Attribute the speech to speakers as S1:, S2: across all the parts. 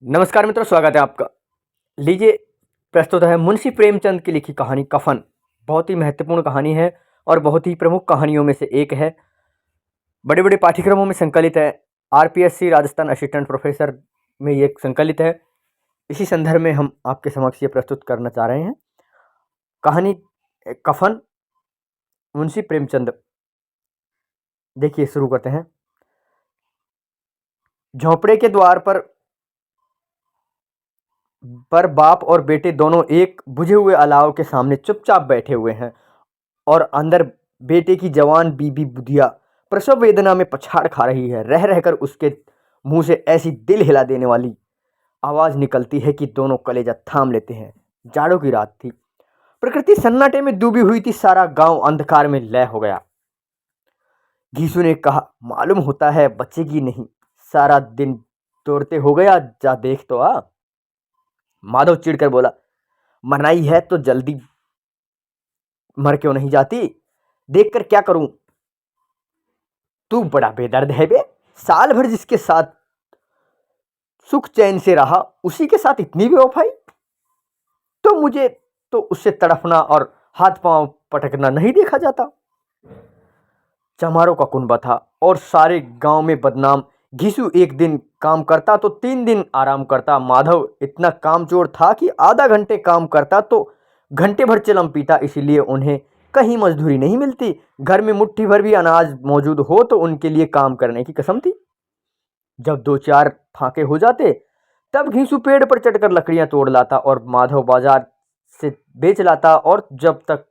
S1: नमस्कार मित्रों, स्वागत है आपका। लीजिए, प्रस्तुत है मुंशी प्रेमचंद की लिखी कहानी कफन। बहुत ही महत्वपूर्ण कहानी है और बहुत ही प्रमुख कहानियों में से एक है। बड़े बड़े पाठ्यक्रमों में संकलित है। आरपीएससी राजस्थान असिस्टेंट प्रोफेसर में ये संकलित है। इसी संदर्भ में हम आपके समक्ष ये प्रस्तुत करना चाह रहे हैं। कहानी कफन, मुंशी प्रेमचंद। देखिए, शुरू करते हैं। झोंपड़े के द्वार पर बाप और बेटे दोनों एक बुझे हुए अलाव के सामने चुपचाप बैठे हुए हैं और अंदर बेटे की जवान बीबी बुधिया प्रसव वेदना में पछाड़ खा रही है। रह रहकर उसके मुंह से ऐसी दिल हिला देने वाली आवाज निकलती है कि दोनों कलेजा थाम लेते हैं। जाड़ों की रात थी। प्रकृति सन्नाटे में डूबी हुई थी। सारा गांव अंधकार में लय हो गया। घीसू ने कहा, मालूम होता है बचेगी नहीं। सारा दिन दौड़ते हो गया, जा देख तो आ। माधव चिढ़कर बोला, मरना ही है तो जल्दी मर क्यों नहीं जाती? देखकर क्या करूं? तू बड़ा बेदर्द है बे। साल भर जिसके साथ सुख चैन से रहा, उसी के साथ इतनी बेवफाई। तो मुझे तो उससे तड़फना और हाथ पांव पटकना नहीं देखा जाता। चमारों का कुनबा था और सारे गांव में बदनाम। घीसू एक दिन काम करता तो 3 दिन आराम करता। माधव इतना कामचोर था कि आधा घंटे काम करता तो घंटे भर चिलम पीता। इसीलिए उन्हें कहीं मजदूरी नहीं मिलती। घर में मुट्ठी भर भी अनाज मौजूद हो तो उनके लिए काम करने की कसम थी। जब 2-4 फाके हो जाते तब घीसू पेड़ पर चढ़कर लकड़ियां तोड़ लाता और माधव बाजार से बेच लाता। और जब तक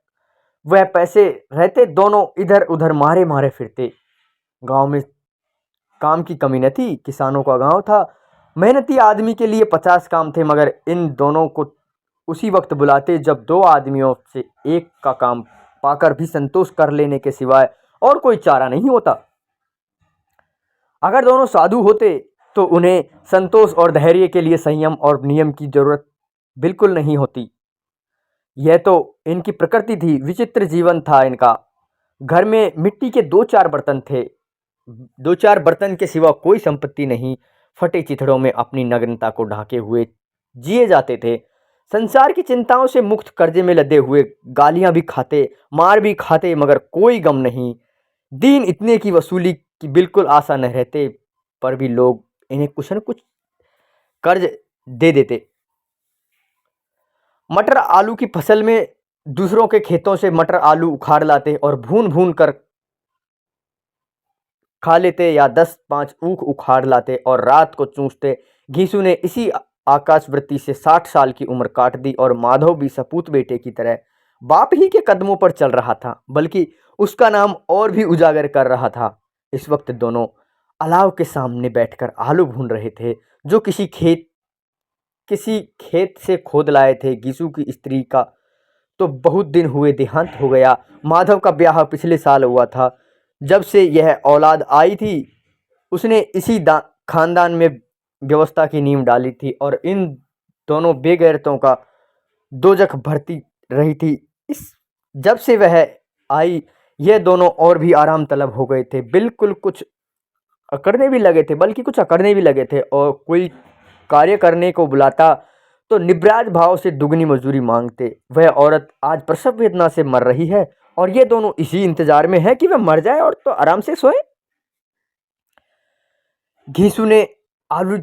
S1: वह पैसे रहते दोनों इधर उधर मारे मारे फिरते। गांव में काम की कमी न थी। किसानों का गांव था। मेहनती आदमी के लिए 50 काम थे, मगर इन दोनों को उसी वक्त बुलाते जब 2 आदमियों से एक का काम पाकर भी संतोष कर लेने के सिवाय और कोई चारा नहीं होता। अगर दोनों साधु होते तो उन्हें संतोष और धैर्य के लिए संयम और नियम की जरूरत बिल्कुल नहीं होती। यह तो इनकी प्रकृति थी। विचित्र जीवन था इनका। घर में मिट्टी के 2-4 बर्तन थे। 2-4 बर्तन के सिवा कोई संपत्ति नहीं। फटे चिथड़ों में अपनी नग्नता को ढांके हुए जिए जाते थे। संसार की चिंताओं से मुक्त, कर्जे में लदे हुए, गालियां भी खाते, मार भी खाते, मगर कोई गम नहीं। दीन इतने की वसूली की बिल्कुल आशा न रहते, पर भी लोग इन्हें कुछ न कुछ कर्ज दे देते। मटर आलू की फसल में दूसरों के खेतों से मटर आलू उखाड़ लाते और भून भून कर खा लेते, या 10-5 ऊख उखाड़ लाते और रात को चूसते। घीसू ने इसी आकाशवृत्ति से 60 साल की उम्र काट दी और माधव भी सपूत बेटे की तरह बाप ही के कदमों पर चल रहा था, बल्कि उसका नाम और भी उजागर कर रहा था। इस वक्त दोनों अलाव के सामने बैठकर आलू भून रहे थे, जो किसी खेत से खोद लाए थे। घीसू की स्त्री का तो बहुत दिन हुए देहांत हो गया। माधव का ब्याह पिछले साल हुआ था। जब से यह औलाद आई थी, उसने इसी खानदान में व्यवस्था की नींव डाली थी और इन दोनों बेगैरतों का दोजख भरती रही थी। इस जब से वह आई, यह दोनों और भी आराम तलब हो गए थे। कुछ अकड़ने भी लगे थे और कोई कार्य करने को बुलाता तो निब्राज भाव से दुगनी मजदूरी मांगते। वह औरत आज प्रसव वेदना से मर रही है और ये दोनों इसी इंतजार में है कि वह मर जाए और तो आराम से सोए। घीसू ने आलू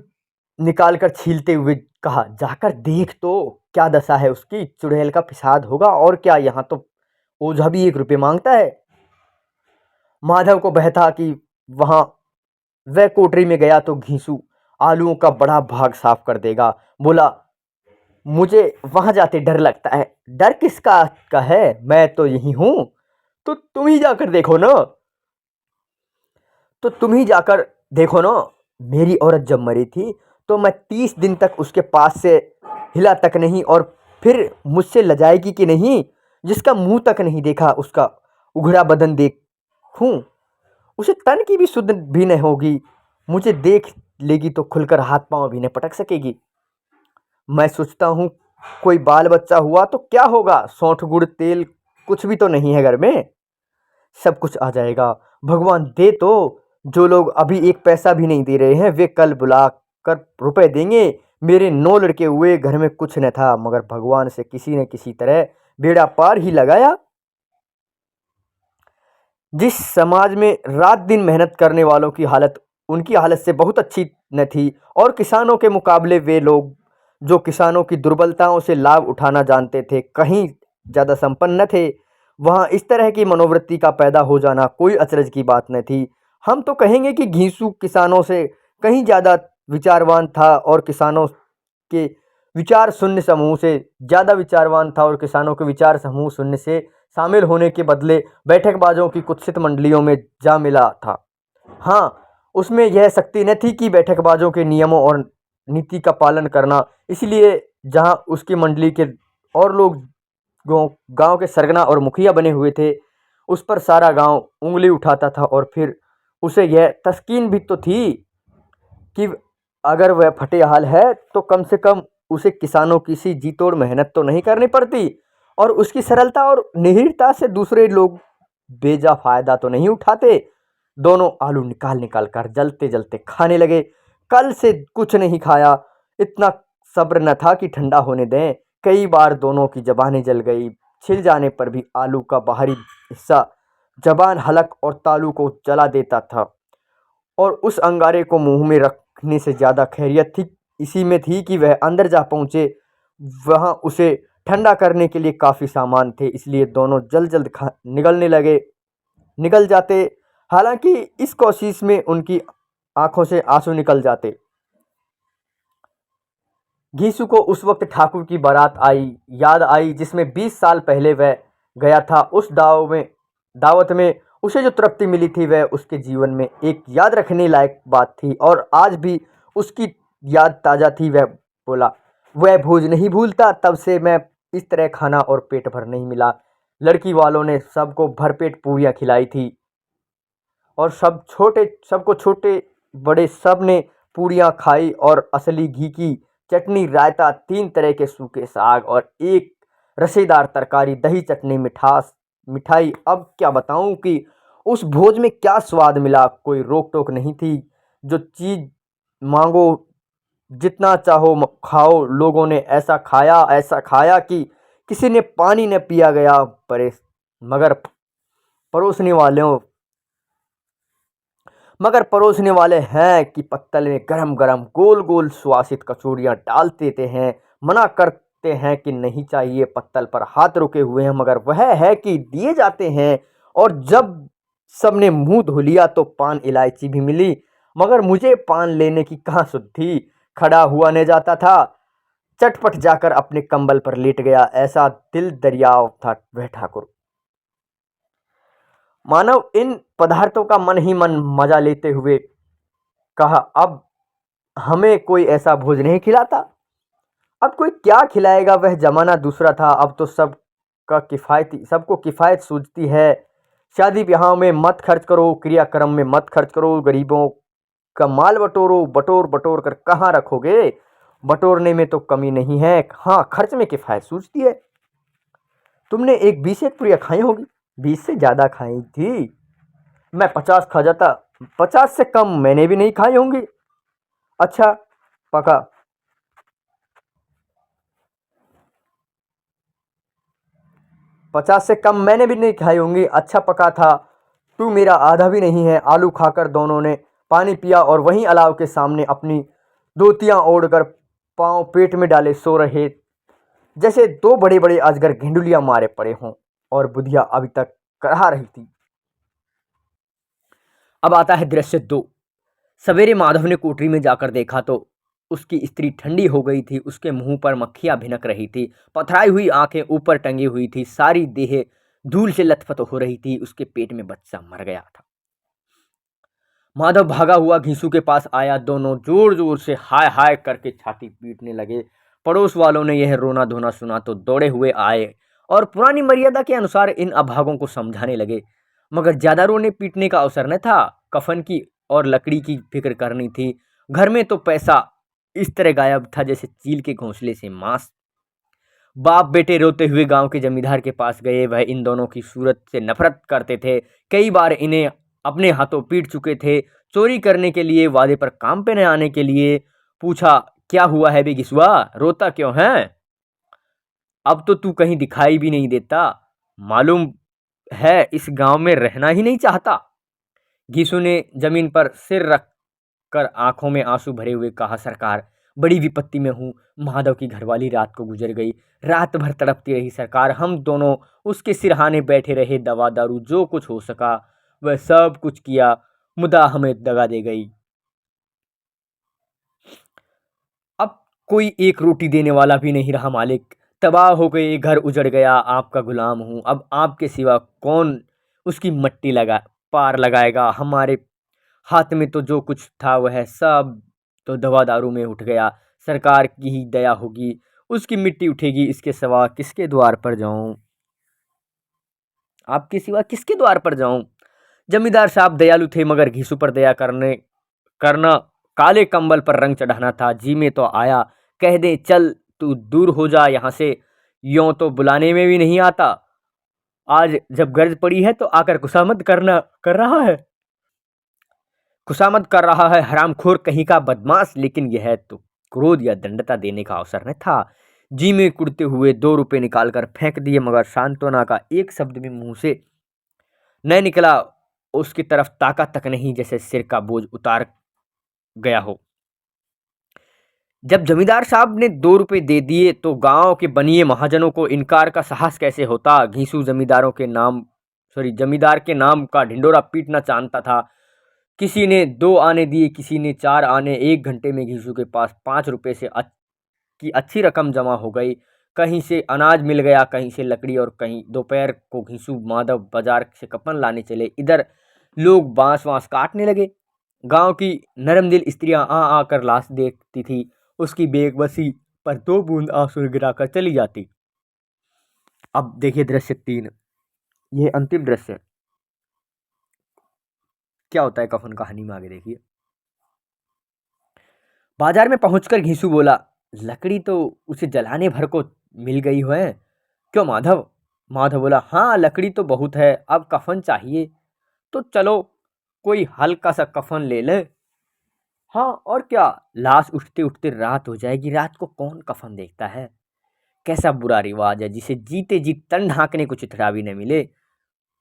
S1: निकालकर छीलते हुए कहा, जाकर देख तो क्या दशा है उसकी। चुड़ैल का फिसाद होगा और क्या। यहाँ तो ओझा भी 1 रुपये मांगता है। माधव को बहता कि वहां वह कोठरी में गया तो घीसू आलूओं का बड़ा भाग साफ कर देगा। बोला, मुझे वहां जाते डर लगता है। डर किसका का है, मैं तो यही हूं। तो तुम ही जाकर देखो ना। मेरी औरत जब मरी थी तो मैं 30 दिन तक उसके पास से हिला तक नहीं, और फिर मुझसे लजाएगी कि नहीं। जिसका मुंह तक नहीं देखा उसका उघड़ा बदन देखूं, उसे तन की भी सुध भी नहीं होगी। मुझे देख लेगी तो खुलकर हाथ पांव भी नहीं पटक सकेगी। मैं सोचता हूँ कोई बाल बच्चा हुआ तो क्या होगा। सौंठ गुड़ तेल कुछ भी तो नहीं है घर में। सब कुछ आ जाएगा, भगवान दे तो। जो लोग अभी 1 पैसा भी नहीं दे रहे हैं, वे कल बुला कर रुपए देंगे। मेरे 9 लड़के हुए, घर में कुछ न था, मगर भगवान से किसी न किसी तरह बेड़ा पार ही लगाया। जिस समाज में रात दिन मेहनत करने वालों की हालत उनकी हालत से बहुत अच्छी न थी, और किसानों के मुकाबले वे लोग जो किसानों की दुर्बलताओं से लाभ उठाना जानते थे, कहीं ज़्यादा संपन्न न थे, वहाँ इस तरह की मनोवृत्ति का पैदा हो जाना कोई अचरज की बात न थी। हम तो कहेंगे कि घींसू किसानों से कहीं ज़्यादा विचारवान था, और किसानों के विचार शून्य समूह से ज़्यादा विचारवान था, और किसानों के विचार समूह शून्य से शामिल होने के बदले बैठकबाजों की कुत्सित मंडलियों में जा मिला था। हाँ, उसमें यह शक्ति न थी कि बैठकबाजों के नियमों और नीति का पालन करना, इसलिए जहाँ उसकी मंडली के और लोग गांव के सरगना और मुखिया बने हुए थे, उस पर सारा गांव उंगली उठाता था, और फिर उसे यह तस्कीन भी तो थी कि अगर वह फटेहाल है तो कम से कम उसे किसानों की सी जी तोड़ मेहनत तो नहीं करनी पड़ती, और उसकी सरलता और निहिरता से दूसरे लोग बेजा फायदा तो नहीं उठाते। दोनों आलू निकाल निकाल कर जलते जलते खाने लगे। कल से कुछ नहीं खाया, इतना सब्र न था कि ठंडा होने दें। कई बार दोनों की जबानें जल गई। छिल जाने पर भी आलू का बाहरी हिस्सा जबान, हलक और तालू को जला देता था, और उस अंगारे को मुंह में रखने से ज़्यादा खैरियत थी इसी में थी कि वह अंदर जा पहुँचे। वहाँ उसे ठंडा करने के लिए काफ़ी सामान थे, इसलिए दोनों जल्द जल्द निकल जाते। हालांकि इस कोशिश में उनकी आंखों से आंसू निकल जाते। घीसू को उस वक्त ठाकुर की बारात याद आई, जिसमें 20 साल पहले वह गया था। उस दावत में उसे जो तृप्ति मिली थी, वह उसके जीवन में एक याद रखने लायक बात थी, और आज भी उसकी याद ताज़ा थी। वह बोला, वह भोज नहीं भूलता, तब से मैं इस तरह खाना और पेट भर नहीं मिला। लड़की वालों ने सबको भरपेट पूरियां खिलाई थी, और सबको छोटे बड़े सब ने पूरियां खाई, और असली घी की चटनी, रायता, 3 तरह के सूखे साग और एक रसेदार तरकारी, दही, चटनी, मिठाई। अब क्या बताऊं कि उस भोज में क्या स्वाद मिला। कोई रोक टोक नहीं थी, जो चीज़ मांगो जितना चाहो खाओ। लोगों ने ऐसा खाया कि किसी ने पानी न पिया गया। मगर परोसने वालों मगर परोसने वाले हैं कि पत्तल में गरम गरम गोल गोल सुवासित कचौड़ियाँ डाल देते हैं। मना करते हैं कि नहीं चाहिए, पत्तल पर हाथ रुके हुए हैं, मगर वह है कि दिए जाते हैं। और जब सबने मुंह धो लिया तो पान इलायची भी मिली, मगर मुझे पान लेने की कहाँ सुधि। खड़ा हुआ न जाता था, चटपट जाकर अपने कंबल पर लेट गया। ऐसा दिल दरियाव था वह ठाकुर। मानव इन पदार्थों का मन ही मन मजा लेते हुए कहा, अब हमें कोई ऐसा भोज नहीं खिलाता। अब कोई क्या खिलाएगा, वह जमाना दूसरा था। अब तो सबको किफ़ायत सूझती है। शादी ब्याह में मत खर्च करो, क्रियाक्रम में मत खर्च करो, गरीबों का माल बटोरो। बटोर बटोर कर कहाँ रखोगे। बटोरने में तो कमी नहीं है, हाँ खर्च में किफ़ायत सूझती है। तुमने एक 20 एक पूरियाँ खाई होगी। 20 से ज़्यादा खाई थी, मैं 50 खा जाता। 50 से कम मैंने भी नहीं खाई होंगी। अच्छा पका। 50 से कम मैंने भी नहीं खाई होंगी। अच्छा पका था, तू मेरा आधा भी नहीं है। आलू खाकर दोनों ने पानी पिया, और वहीं अलाव के सामने अपनी धोतियां ओढ़कर पांव पेट में डाले सो रहे, जैसे दो बड़े बड़े अजगर घेंडुलियां मारे पड़े हों। और बुधिया अभी तक करहा रही थी। अब आता है दृश्य 2। सवेरे माधव ने कोठरी में जाकर देखा तो उसकी स्त्री ठंडी हो गई थी। उसके मुंह पर मक्खियां भिनक रही थी, पथराई हुई आंखें ऊपर टंगी हुई थी, सारी देह धूल से लथपथ हो रही थी। उसके पेट में बच्चा मर गया था। माधव भागा हुआ घीसू के पास आया। दोनों जोर जोर से हाय हाय करके छाती पीटने लगे। पड़ोस वालों ने यह रोना धोना सुना तो दौड़े हुए आए, और पुरानी मर्यादा के अनुसार इन अभागों को समझाने लगे। मगर ज्यादा रोने पीटने का अवसर न था। कफन की और लकड़ी की फिक्र करनी थी। घर में तो पैसा इस तरह गायब था जैसे चील के घोंसले से मांस। बाप बेटे रोते हुए गांव के जमींदार के पास गए। वह इन दोनों की सूरत से नफरत करते थे। कई बार इन्हें अपने हाथों पीट चुके थे। चोरी करने के लिए, वादे पर काम पे न आने के लिए पूछा क्या हुआ है बे घिसुआ, रोता क्यों है? अब तो तू कहीं दिखाई भी नहीं देता, मालूम है इस गांव में रहना ही नहीं चाहता। घीसू ने जमीन पर सिर रख कर आंखों में आंसू भरे हुए कहा, सरकार बड़ी विपत्ति में हूँ। माधव की घरवाली रात को गुजर गई। रात भर तड़पती रही सरकार, हम दोनों उसके सिरहाने बैठे रहे, दवा दारू जो कुछ हो सका वह सब कुछ किया, मुदा हमें दगा दे गई। अब कोई एक रोटी देने वाला भी नहीं रहा मालिक, तबाह हो गए, घर उजड़ गया, आपका गुलाम हूँ। अब आपके सिवा कौन उसकी मट्टी लगा पार लगाएगा? हमारे हाथ में तो जो कुछ था वह सब तो दवा दारू में उठ गया। सरकार की ही दया होगी, उसकी मिट्टी उठेगी, इसके सिवा किसके द्वार पर जाऊं? आपके सिवा किसके द्वार पर जाऊं? जमींदार साहब दयालु थे, मगर घीसू पर दया करना काले कंबल पर रंग चढ़ाना था। जी में तो आया, कह दे चल तू दूर हो जा यहाँ से, यों तो बुलाने में भी नहीं आता। आज जब गर्ज पड़ी है तो आकर खुशामद कर रहा है। खुशामद कर रहा है, हरामखोर कहीं का बदमाश। लेकिन यह तो क्रोध या दंडता देने का अवसर न था। जी में कुड़ते हुए 2 रुपए निकालकर फेंक दिए, मगर सांत्वना का एक शब्द भी मुंह से न निकला। उसकी तरफ ताका तक नहीं, जैसे सिर का बोझ उतार गया हो। जब जमींदार साहब ने 2 रुपए दे दिए तो गांव के बनिए महाजनों को इनकार का साहस कैसे होता? घीसू जमींदार के नाम का ढिंडोरा पीटना जानता था। किसी ने 2 आने दिए, किसी ने 4 आने। 1 घंटे में घीसू के पास 5 रुपए की अच्छी रकम जमा हो गई। कहीं से अनाज मिल गया, कहीं से लकड़ी, और कहीं दोपहर को घीसू माधव बाजार से कपन लाने चले। इधर लोग बांस वांस काटने लगे। गांव की नरम दिल स्त्रियां आ आकर लाश देखती थी, उसकी बेबसी पर 2 बूंद आंसू गिराकर चली जाती। अब देखिए दृश्य 3, ये अंतिम दृश्य है। क्या होता है कफन कहानी में, आगे देखिए। बाजार में पहुंचकर घीसू बोला, लकड़ी तो उसे जलाने भर को मिल गई है, क्यों माधव? माधव बोला, हाँ लकड़ी तो बहुत है, अब कफन चाहिए तो चलो कोई हल्का सा कफन ले ले। हाँ और क्या, लाश उठते उठते रात हो जाएगी, रात को कौन कफन देखता है? कैसा बुरा रिवाज है, जिसे जीते जी तन ढांकने को चिथड़ा भी न मिले,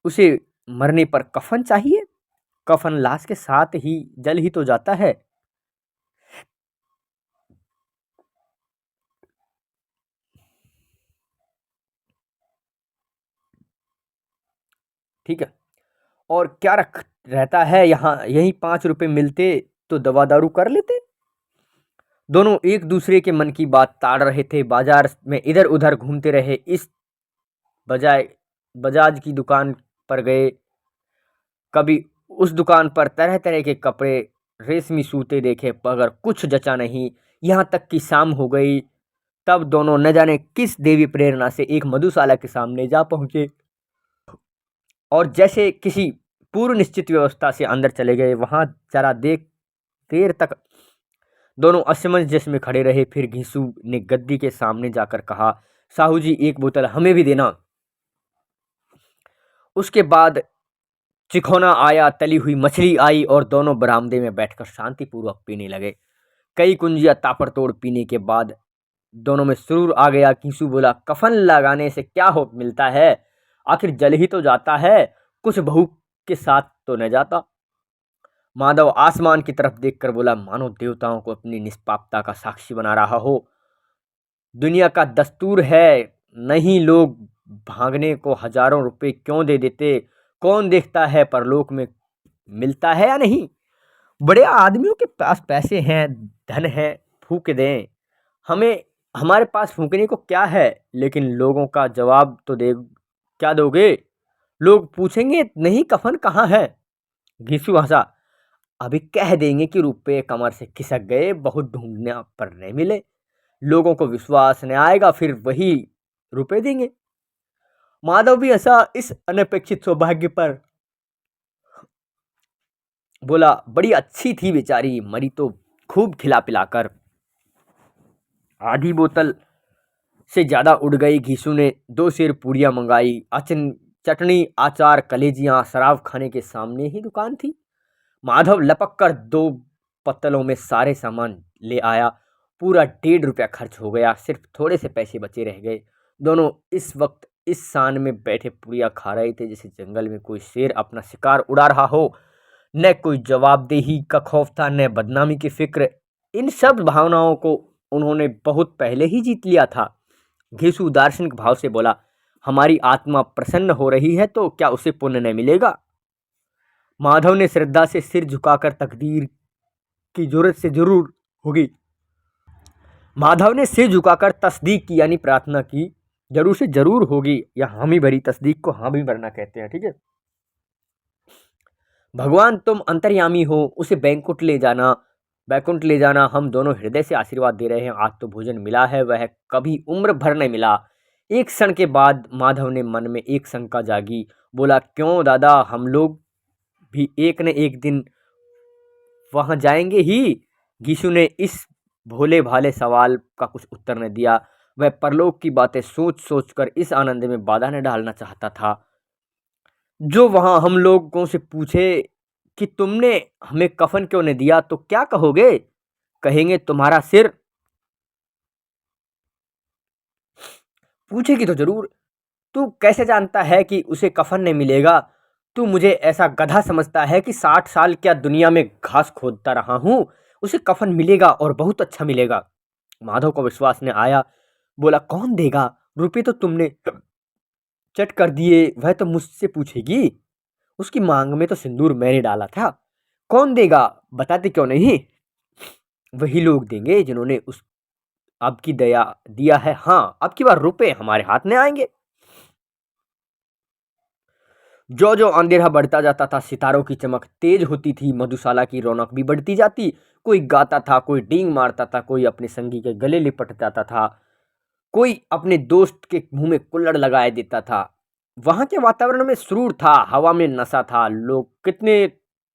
S1: उसे मरने पर कफन चाहिए। कफन लाश के साथ ही जल ही तो जाता है। ठीक है, और क्या रख रहता है यहाँ, यही 5 रुपए मिलते तो दवा दारू कर लेते। दोनों एक दूसरे के मन की बात ताड़ रहे थे। बाजार में इधर उधर घूमते रहे, इस बजाय बजाज की दुकान पर गए, कभी उस दुकान पर तरह तरह के कपड़े, रेशमी सूते देखे, मगर कुछ जचा नहीं। यहाँ तक कि शाम हो गई, तब दोनों न जाने किस देवी प्रेरणा से एक मधुशाला के सामने जा पहुंचे, और जैसे किसी पूर्व निश्चित व्यवस्था से अंदर चले गए। वहां जरा देर तक दोनों असमंजस में खड़े रहे। फिर घीसू ने गद्दी के सामने जाकर कहा, साहू जी एक बोतल हमें भी देना। उसके बाद चिखौना आया, तली हुई मछली आई, और दोनों बरामदे में बैठकर शांतिपूर्वक पीने लगे। कई कुंजिया तापड़तोड़ पीने के बाद दोनों में सुरूर आ गया। घीसू बोला, कफन लगाने से क्या हो मिलता है, आखिर जल ही तो जाता है, कुछ बहू के साथ तो न जाता। माधव आसमान की तरफ देखकर बोला, मानो देवताओं को अपनी निष्पापता का साक्षी बना रहा हो। दुनिया का दस्तूर है, नहीं लोग भागने को हजारों रुपए क्यों दे देते, कौन देखता है परलोक में मिलता है या नहीं। बड़े आदमियों के पास पैसे हैं, धन है, फूंक दें, हमें हमारे पास फूंकने को क्या है। लेकिन लोगों का जवाब तो दे, क्या दोगे? लोग पूछेंगे नहीं कफन कहाँ है। घीसू हंसा, अभी कह देंगे कि रुपए कमर से खिसक गए, बहुत ढूंढने पर नहीं मिले, लोगों को विश्वास नहीं आएगा, फिर वही रुपए देंगे। माधव भी हंसा इस अनपेक्षित सौभाग्य पर, बोला, बड़ी अच्छी थी बेचारी, मरी तो खूब खिला पिलाकर। आधी बोतल से ज्यादा उड़ गई। घीसू ने 2 सेर पूड़ियां मंगाई, चटनी, अचार, कलेजियां। शराब खाने के सामने ही दुकान थी। माधव लपक कर 2 पत्तलों में सारे सामान ले आया, पूरा 1.5 रुपया खर्च हो गया, सिर्फ थोड़े से पैसे बचे रह गए। दोनों इस वक्त इस सान में बैठे पुड़िया खा रहे थे जैसे जंगल में कोई शेर अपना शिकार उड़ा रहा हो। न कोई जवाबदेही का खौफ था, न बदनामी की फिक्र। इन सब भावनाओं को उन्होंने बहुत पहले ही जीत लिया था। घिसू दार्शनिक भाव से बोला, हमारी आत्मा प्रसन्न हो रही है तो क्या उसे पुण्य न मिलेगा? माधव ने श्रद्धा से सिर झुकाकर तकदीर की जरूरत से जरूर होगी। माधव ने सिर झुकाकर तस्दीक की यानी प्रार्थना की, जरूर से जरूर होगी या हामी भरी तस्दीक को हामी भरना कहते हैं, ठीक है। भगवान तुम अंतर्यामी हो, उसे बैकुंठ ले जाना, बैकुंठ ले जाना। हम दोनों हृदय से आशीर्वाद दे रहे हैं। आज तो भोजन मिला है, वह कभी उम्र भर नहीं मिला। एक क्षण के बाद माधव ने मन में एक शंका जागी। बोला, क्यों दादा, हम लोग भी एक न एक दिन वहां जाएंगे ही। गीशु ने इस भोले भाले सवाल का कुछ उत्तर न दिया। वह परलोक की बातें सोच सोच कर इस आनंद में बाधा न डालना चाहता था। जो वहां हम लोगों से पूछे कि तुमने हमें कफन क्यों नहीं दिया तो क्या कहोगे? कहेंगे तुम्हारा सिर। पूछेगी तो जरूर। तू कैसे जानता है कि उसे कफन नहीं मिलेगा? तू मुझे ऐसा गधा समझता है कि 60 साल क्या दुनिया में घास खोदता रहा हूं? उसे कफन मिलेगा और बहुत अच्छा मिलेगा। माधव को विश्वास न आया। बोला, कौन देगा? रुपए तो तुमने चट कर दिए, वह तो मुझसे पूछेगी। उसकी मांग में तो सिंदूर मैंने डाला था। कौन देगा? बताते क्यों नहीं? वही लोग देंगे जिन्होंने उस अब की दया दिया है। हाँ, अब की बार रुपए हमारे हाथ में आएंगे। जो जो अंधेरा बढ़ता जाता था, सितारों की चमक तेज होती थी, मधुशाला की रौनक भी बढ़ती जाती। कोई गाता था, कोई डींग मारता था, कोई अपने संगी के गले लिपट जाता था, कोई अपने दोस्त के मुंह में कुल्हड़ लगाए देता था। वहां के वातावरण में सुरूर था, हवा में नशा था। लोग कितने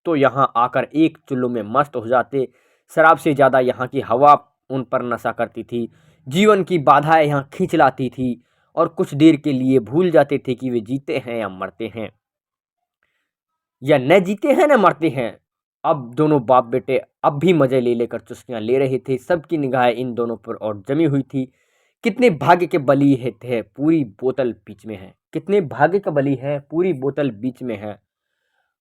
S1: तो यहाँ आकर एक चुल्लू में मस्त हो जाते। शराब से ज्यादा यहाँ की हवा उन पर नशा करती थी। जीवन की बाधाएं यहाँ खींच लाती थी और कुछ देर के लिए भूल जाते थे कि वे जीते हैं या मरते हैं, या न जीते हैं न मरते हैं। अब दोनों बाप बेटे अब भी मजे ले लेकर चुस्कियां ले रहे थे। सबकी निगाहें इन दोनों पर और जमी हुई थी। कितने भाग्य के बली थे, पूरी बोतल बीच में है। कितने भाग्य का बली है, पूरी बोतल बीच में है।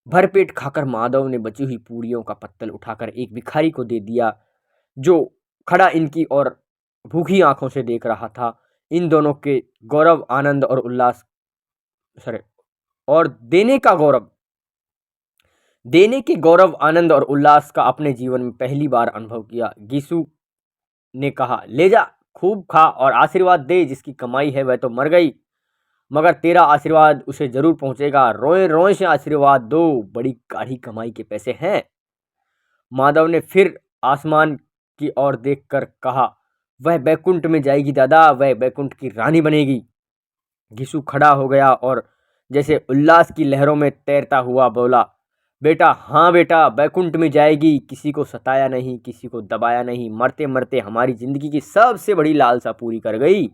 S1: भरपेट खाकर माधव ने बची हुई पूरियों का पत्तल उठाकर एक भिखारी को दे दिया, जो खड़ा इनकी और भूखी आंखों से देख रहा था। इन दोनों के गौरव, आनंद और उल्लास, सॉरी, और देने के गौरव, आनंद और उल्लास का अपने जीवन में पहली बार अनुभव किया। गीसू ने कहा, ले जा, खूब खा और आशीर्वाद दे। जिसकी कमाई है वह तो मर गई, मगर तेरा आशीर्वाद उसे जरूर पहुंचेगा। रोए रोए से आशीर्वाद दो, बड़ी गाढ़ी कमाई के पैसे हैं। माधव ने फिर आसमान की ओर देखकर कहा, वह बैकुंठ में जाएगी दादा, वह बैकुंठ की रानी बनेगी। घिसू खड़ा हो गया और जैसे उल्लास की लहरों में तैरता हुआ बोला, बेटा, हाँ बेटा, बैकुंठ में जाएगी। किसी को सताया नहीं, किसी को दबाया नहीं, मरते मरते हमारी जिंदगी की सबसे बड़ी लालसा पूरी कर गई।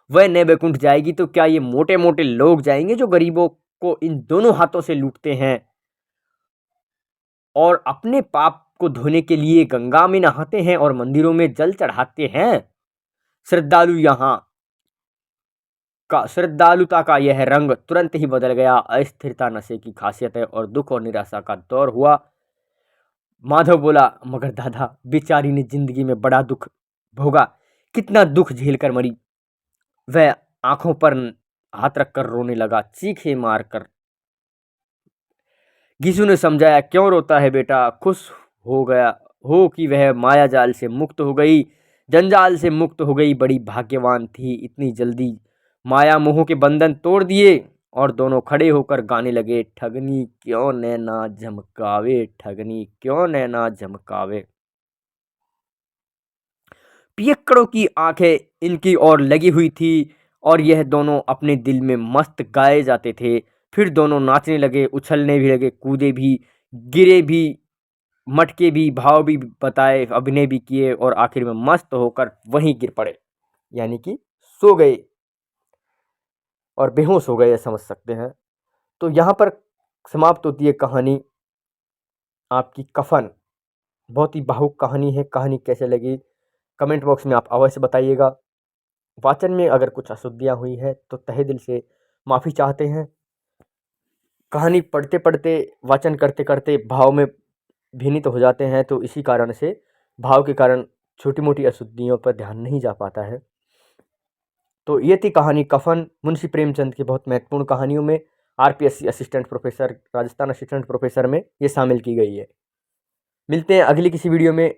S1: वह न बैकुंठ जाएगी तो क्या ये मोटे मोटे लोग जाएंगे जो गरीबों को इन दोनों हाथों से लूटते हैं और अपने पाप को धोने के लिए गंगा में नहाते हैं और मंदिरों में जल चढ़ाते हैं? श्रद्धालुता का यह रंग तुरंत ही बदल गया। अस्थिरता नशे की खासियत है और दुख और निराशा का दौर हुआ। माधव बोला, मगर दादा, बेचारी ने जिंदगी में बड़ा दुख भोगा, कितना दुख झेल कर मरी। वह आंखों पर हाथ रखकर रोने लगा, चीखें मारकर। गीसू ने समझाया, क्यों रोता है बेटा, खुश हो गया हो कि वह माया जाल से मुक्त हो गई, जंजाल से मुक्त हो गई। बड़ी भाग्यवान थी, इतनी जल्दी माया मोह के बंधन तोड़ दिए। और दोनों खड़े होकर गाने लगे, ठगनी क्यों नैना झमकावे, ठगनी क्यों नैना झमकावे। पियक्कड़ों की आंखें इनकी ओर लगी हुई थी और यह दोनों अपने दिल में मस्त गाए जाते थे। फिर दोनों नाचने लगे, उछलने भी लगे, कूदे भी, गिरे भी, मटके भी, भाव भी बताए, अभिनय भी किए और आखिर में मस्त होकर वहीं गिर पड़े, यानी कि सो गए और बेहोश हो गए, समझ सकते हैं। तो यहाँ पर समाप्त होती है कहानी आपकी कफन। बहुत ही भावुक कहानी है। कहानी कैसे लगी कमेंट बॉक्स में आप अवश्य बताइएगा। वाचन में अगर कुछ अशुद्धियाँ हुई हैं तो तहे दिल से माफ़ी चाहते हैं। कहानी पढ़ते पढ़ते, वाचन करते करते भाव में भीनित हो जाते हैं, तो इसी कारण से भाव के कारण छोटी मोटी अशुद्धियों पर ध्यान नहीं जा पाता है। तो ये थी कहानी कफन, मुंशी प्रेमचंद की बहुत महत्वपूर्ण कहानियों में RPSC assistant professor, Rajasthan assistant professor में ये शामिल की गई है। मिलते हैं अगली किसी वीडियो में।